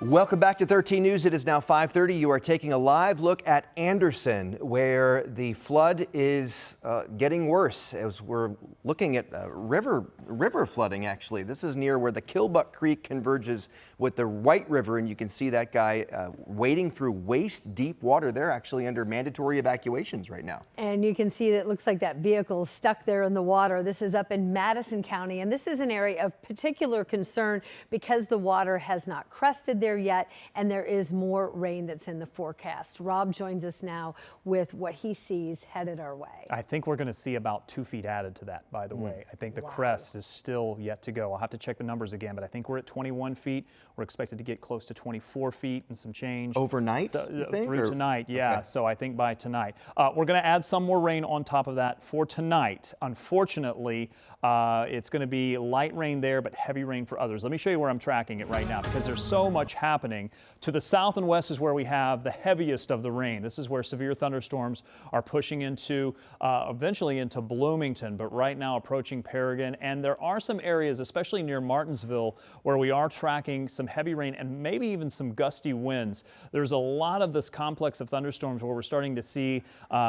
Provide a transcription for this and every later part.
Welcome back to 13 News. It is now 5:30. You are taking a live look at Anderson, where the flood is getting worse as we're looking at river flooding, actually. This is near where the Killbuck Creek converges with the White River, and you can see that guy wading through waist-deep water. They're actually under mandatory evacuations right now. And you can see that it looks like that vehicle is stuck there in the water. This is up in Madison County, and this is an area of particular concern because the water has not crested there yet, and there is more rain that's in the forecast. Rob joins us now with what he sees headed our way. I think we're going to see about 2 feet added to that, by the way. I think the crest is still yet to go. I'll have to check the numbers again, but I think we're at 21 feet. We're expected to get close to 24 feet and some change. Overnight, so, you think, through tonight, yeah. Okay. So I think by tonight. We're going to add some more rain on top of that for tonight. Unfortunately, it's going to be light rain there, but heavy rain for others. Let me show you where I'm tracking it right now because there's so much happening. To the south and west is where we have the heaviest of the rain. This is where severe thunderstorms are pushing into, eventually into Bloomington, but right now approaching Paragon. And there are some areas, especially near Martinsville, where we are tracking some heavy rain and maybe even some gusty winds. There's a lot of this complex of thunderstorms where we're starting to see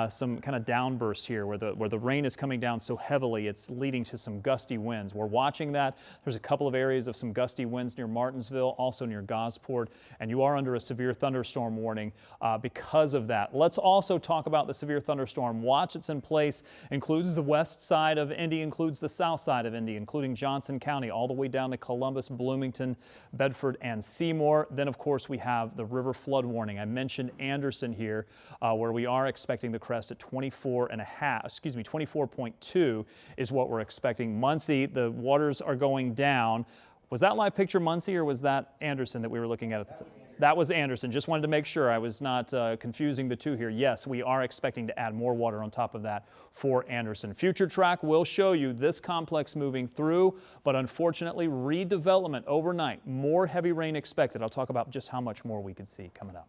some kind of downbursts here, where the rain is coming down so heavily it's leading to some gusty winds. We're watching that. There's a couple of areas of some gusty winds near Martinsville, also near Gosport, and you are under a severe thunderstorm warning because of that. Let's also talk about the severe thunderstorm watch that's in place. Includes the west side of Indy, includes the south side of Indy, including Johnson County, all the way down to Columbus, Bloomington, Bedford, and Seymour. Then, of course, we have the river flood warning. I mentioned Anderson here, where we are expecting the crest at 24.2 is what we're expecting. Muncie, the waters are going down. Was that live picture Muncie or was that Anderson that we were looking at the time? That was Anderson. Just wanted to make sure I was not confusing the two here. Yes, we are expecting to add more water on top of that for Anderson. Future track will show you this complex moving through, but unfortunately redevelopment overnight. More heavy rain expected. I'll talk about just how much more we could see coming up.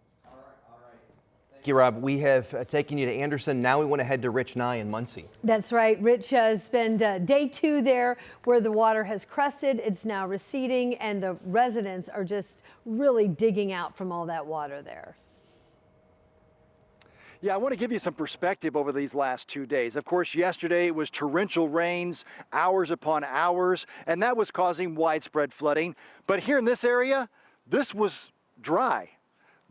Thank you, Rob. We have taken you to Anderson. Now we want to head to Rich Nye in Muncie. That's right. Rich has spent day 2 there where the water has crested. It's now receding, and the residents are just really digging out from all that water there. Yeah, I want to give you some perspective over these last 2 days. Of course, yesterday it was torrential rains, hours upon hours, and that was causing widespread flooding. But here in this area, this was dry.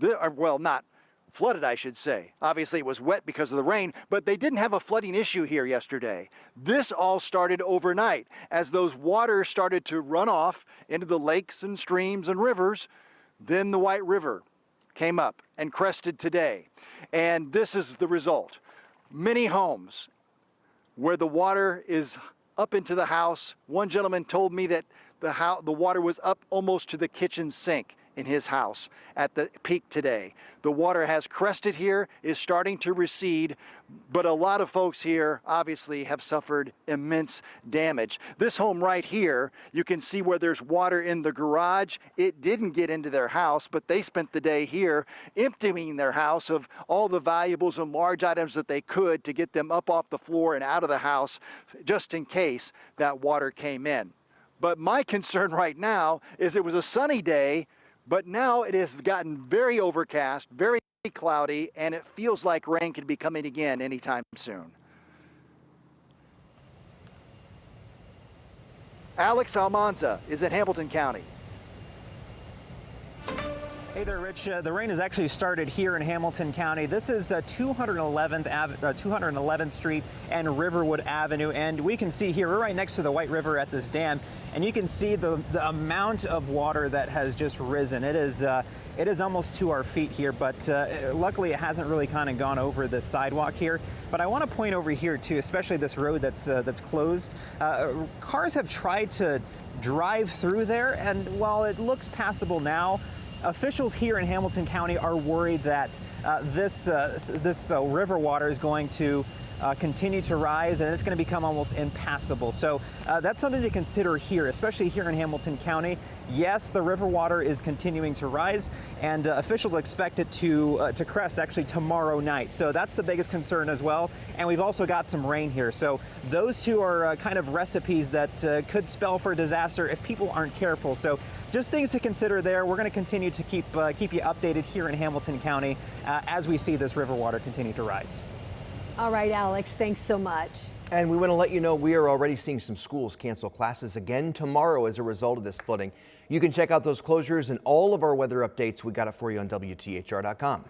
Well, not flooded, I should say. Obviously, it was wet because of the rain, but they didn't have a flooding issue here yesterday. This all started overnight as those waters started to run off into the lakes and streams and rivers. Then the White River came up and crested today. And this is the result. Many homes where the water is up into the house. One gentleman told me that the water was up almost to the kitchen sink in his house at the peak today. The water has crested here, is starting to recede, but a lot of folks here obviously have suffered immense damage. This home right here, you can see where there's water in the garage. It didn't get into their house, but they spent the day here emptying their house of all the valuables and large items that they could to get them up off the floor and out of the house just in case that water came in. But my concern right now is it was a sunny day, but now it has gotten very overcast, very cloudy, and it feels like rain could be coming again anytime soon. Alex Almanza is in Hamilton County. Hey there, Rich. The rain has actually started here in Hamilton County. This is 211th Street and Riverwood Avenue, and we can see here, we're right next to the White River at this dam, and you can see the amount of water that has just risen. It is almost to our feet here, but luckily it hasn't really kind of gone over the sidewalk here. But I want to point over here too, especially this road that's closed. Cars have tried to drive through there, and while it looks passable now, officials here in Hamilton County are worried that this river water is going to continue to rise, and it's going to become almost impassable. So that's something to consider here, especially here in Hamilton County. Yes, the river water is continuing to rise, and officials expect it to crest actually tomorrow night. So that's the biggest concern as well. And we've also got some rain here. So those two are kind of recipes that could spell for disaster if people aren't careful. So just things to consider there. We're going to continue to keep you updated here in Hamilton County as we see this river water continue to rise. All right, Alex, thanks so much. And we want to let you know we are already seeing some schools cancel classes again tomorrow as a result of this flooding. You can check out those closures and all of our weather updates. We got it for you on WTHR.com.